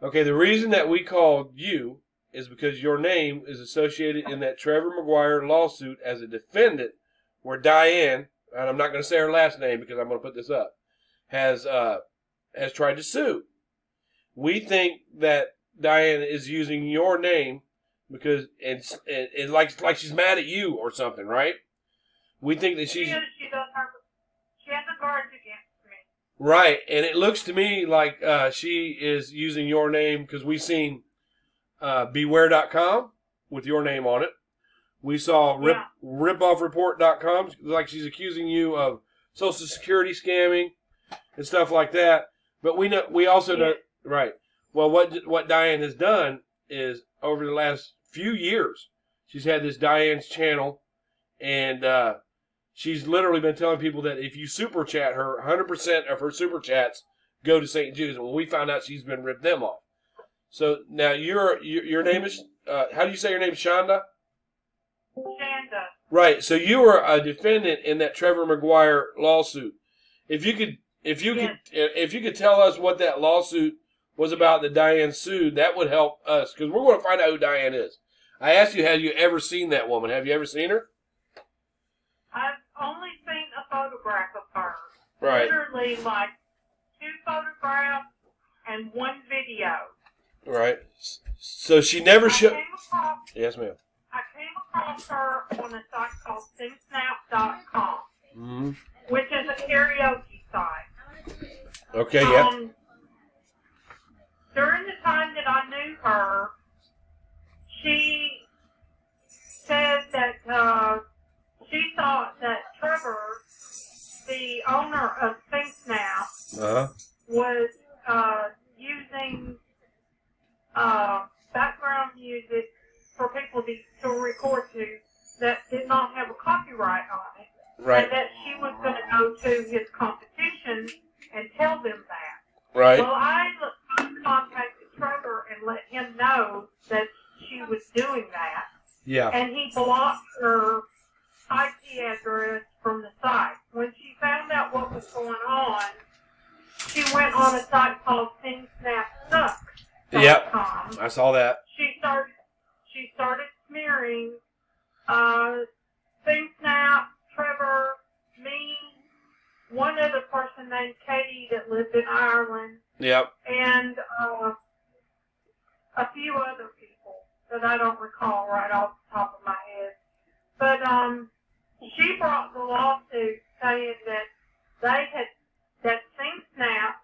Okay, the reason that we called you is because your name is associated in that Trevor McGuire lawsuit as a defendant, where Diane, and I'm not going to say her last name because I'm going to put this up, has tried to sue. We think that Diane is using your name because it's like she's mad at you or something, right? We think that she has a grudge against me. Right, and it looks to me like she is using your name because we've seen Beware.com with your name on it. We saw ripoffreport.com, like she's accusing you of Social Security scamming and stuff like that. But we also know, right. Well, what Diane has done is over the last few years, she's had this Diane's channel, and she's literally been telling people that if you super chat her, 100% of her super chats go to St. Jude's. And when we found out, she's been ripped them off. So now your name is how do you say your name? Shanda. Shanda. Right. So you were a defendant in that Trevor McGuire lawsuit. If you could tell us what that lawsuit was about that Diane sued, that would help us because we're going to find out who Diane is. I asked you, have you ever seen that woman? Have you ever seen her? I've only seen a photograph of her. Right. Literally like 2 photographs and 1 video. Right. So she never showed. Yes, ma'am. I came across her on a site called SingSnap.com, which is a karaoke site. Okay, yeah. During the time that I knew her, she said that she thought that Trevor, the owner of SingSnap, was using background music for people to record to that did not have a copyright on it. Right. And that she was going to go to his competition and tell them that. Right. Well, I contacted Trevor and let him know that she was doing that. Yeah. And he blocked her IP address from the site. When she found out what was going on, she went on a site called SingSnapSucks.com. Yep. I saw that. She started smearing SingSnap, Trevor, me, one other person named Katie that lived in Ireland. Yep. And a few other people that I don't recall right off the top of my head. But she brought the lawsuit saying that SingSnap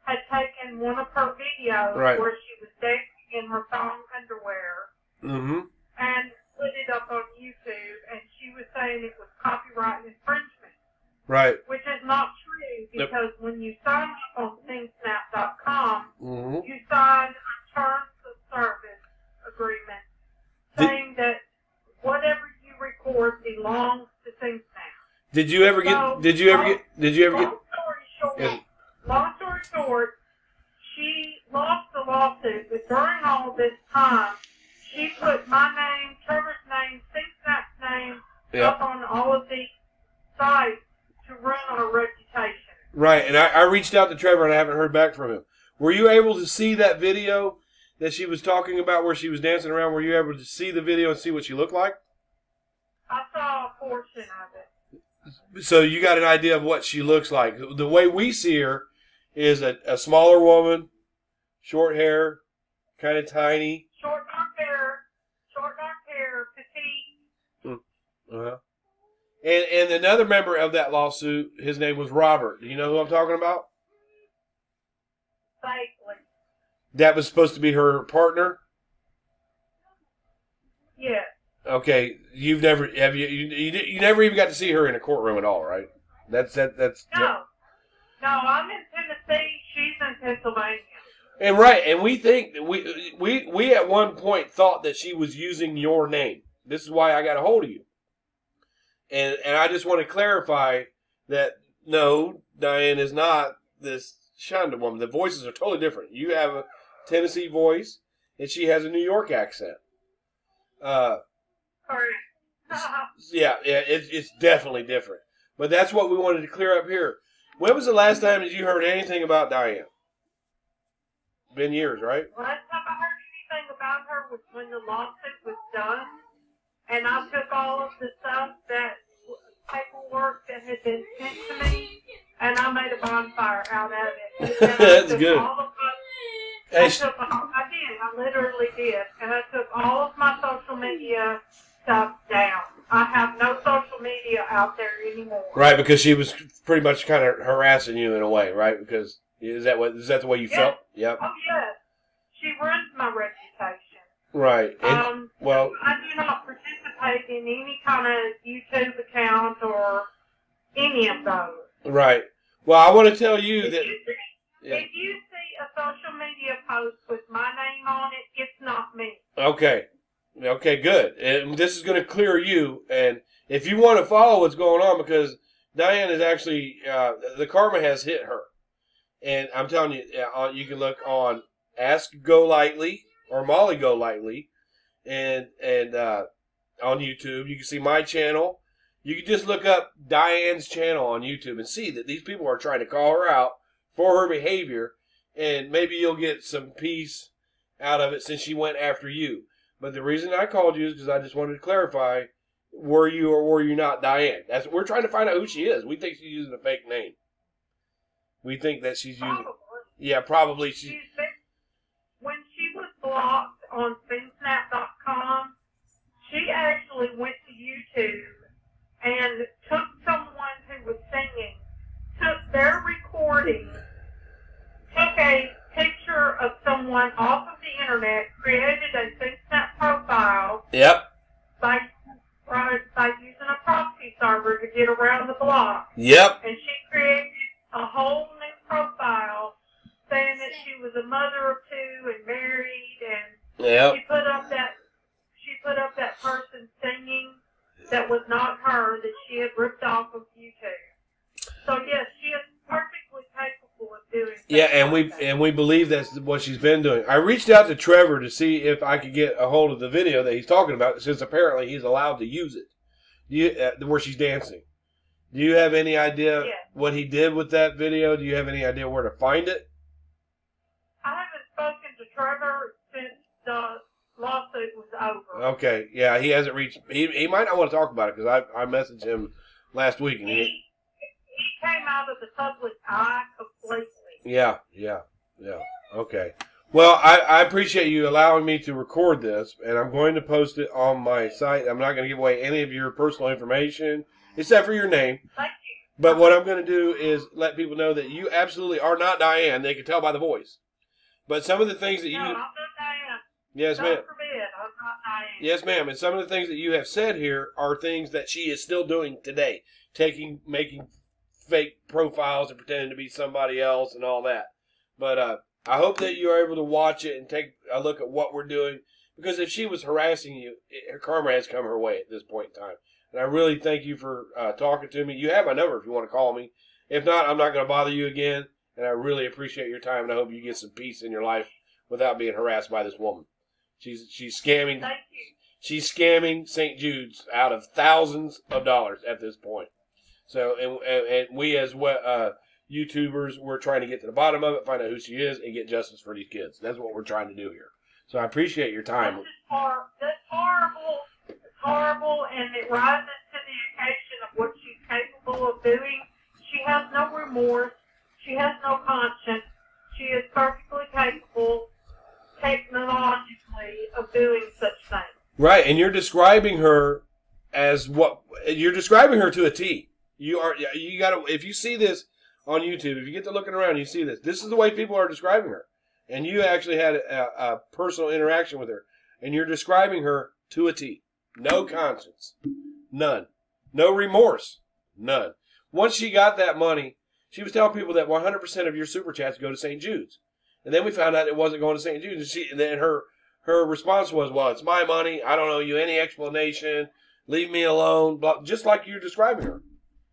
had taken one of her videos where she was dancing in her thong underwear and put it up on YouTube, and she was saying it was copyright infringement. Right. Which is not true, because when you sign up on SingSnap.com, you sign a terms of service agreement saying that whatever you record belongs to SingSnap. Did you ever get? Long story short, she lost the lawsuit, but during all this time, she put my name, Trevor's name, SingSnap's name up on all of these sites to ruin our reputation. Right, and I reached out to Trevor and I haven't heard back from him. Were you able to see that video that she was talking about where she was dancing around? Were you able to see the video and see what she looked like? I saw a portion of it. So you got an idea of what she looks like. The way we see her is a smaller woman, short hair, kind of tiny. Short dark hair, petite. And another member of that lawsuit, his name was Robert. Do you know who I'm talking about? Vaguely. That was supposed to be her partner? Yes. Okay, you never even got to see her in a courtroom at all, right? That's No, I'm in Tennessee. She's in Pennsylvania. And right, and we think we at one point thought that she was using your name. This is why I got a hold of you. And I just want to clarify that no, Diane is not this Shanda woman. The voices are totally different. You have a Tennessee voice, and she has a New York accent. Yeah, it's definitely different. But that's what we wanted to clear up here. When was the last time that you heard anything about Diane? been years, right? Last time I heard anything about her was when the lawsuit was done, and I took all of the stuff that paperwork that had been sent to me, and I made a bonfire out of it. That's good. I literally did, and I took all of my social media stuff down. I have no social media out there anymore. Right, because she was pretty much kind of harassing you in a way, right? Because is that the way you felt? Yep. Oh yes, she ruins my reputation. Right. And, well, I do not participate in any kind of YouTube account or any of those. Right. Well, I want to tell you that. If you see a social media post with my name on it, it's not me. Okay. Okay, good. And this is going to clear you. And if you want to follow what's going on, because Diane is actually, the karma has hit her. And I'm telling you, you can look on Ask Go Lightly or Molly Go Lightly and on YouTube. You can see my channel. You can just look up Diane's channel on YouTube and see that these people are trying to call her out for her behavior. And maybe you'll get some peace out of it since she went after you. But the reason I called you is because I just wanted to clarify, were you or were you not Diane? We're trying to find out who she is. We think she's using a fake name. We think that she's using... Yeah, probably. When she was blocked on FinSnap.com, she actually went to YouTube and took someone who was singing, took their recording, took a picture of someone off of the internet, created a FinSnap profile. Yep. By using a proxy server to get around the block. Yep. And she created a whole new profile saying that she was a mother of two and married, and yep. she put up that person singing that was not her, that she had ripped off of YouTube. So yes, she is perfectly capable of doing things. Yeah, and we believe that's what she's been doing. I reached out to Trevor to see if I could get a hold of the video that he's talking about, since apparently he's allowed to use it. Where she's dancing. Do you have any idea what he did with that video? Do you have any idea where to find it? I haven't spoken to Trevor since the lawsuit was over. Okay, yeah, he hasn't reached. He might not want to talk about it because I messaged him last week and he came out of the public eye completely. Yeah. Okay. Well, I appreciate you allowing me to record this, and I'm going to post it on my site. I'm not going to give away any of your personal information, except for your name. Thank you. But what I'm going to do is let people know that you absolutely are not Diane. They can tell by the voice. But some of the things that No, I'm not Diane. Yes, God ma'am. forbid, I'm not Diane. Yes, ma'am. And some of the things that you have said here are things that she is still doing today. Making fake profiles and pretending to be somebody else and all that. But I hope that you're able to watch it and take a look at what we're doing. Because if she was harassing you, her karma has come her way at this point in time. And I really thank you for talking to me. You have my number if you want to call me. If not, I'm not going to bother you again. And I really appreciate your time. And I hope you get some peace in your life without being harassed by this woman. She's scamming. Thank you. She's scamming St. Jude's out of thousands of dollars at this point. So, and we as YouTubers, we're trying to get to the bottom of it, find out who she is, and get justice for these kids. That's what we're trying to do here. So I appreciate your time. That's horrible. It's horrible, and it rises to the occasion of what she's capable of doing. She has no remorse. She has no conscience. She is perfectly capable, technologically, of doing such things. Right, and you're describing her as what? You're describing her to a T. You gotta, if you see this on YouTube, if you get to looking around, you see this. This is the way people are describing her. And you actually had a personal interaction with her. And you're describing her to a T. No conscience. None. No remorse. None. Once she got that money, she was telling people that 100% of your super chats go to St. Jude's. And then we found out it wasn't going to St. Jude's. And then her response was, well, it's my money. I don't owe you any explanation. Leave me alone. Blah, just like you're describing her.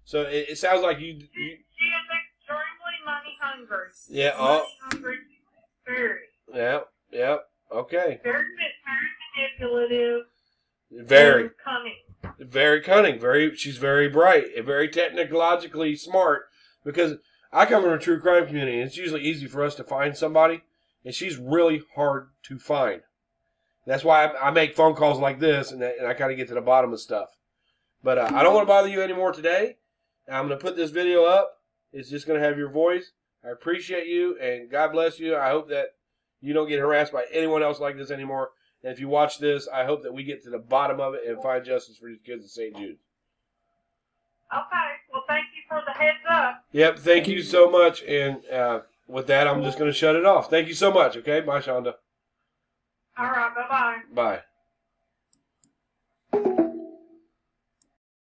So it sounds like you... She is extremely money hungry. Yeah. Money hungry. Very. Yeah. Okay. Very manipulative. Very cunning. Very cunning. She's very bright and very technologically smart. Because I come from a true crime community, and it's usually easy for us to find somebody and she's really hard to find. That's why I make phone calls like this, and I kind of get to the bottom of stuff. But I don't want to bother you anymore today. I'm going to put this video up. It's just going to have your voice. I appreciate you, and God bless you. I hope that you don't get harassed by anyone else like this anymore. And if you watch this, I hope that we get to the bottom of it and find justice for these kids at St. Jude. Okay. Well, thank you for the heads up. Yep, thank you so much. And with that, I'm just going to shut it off. Thank you so much, okay? Bye, Shanda. All right. Bye-bye. Bye.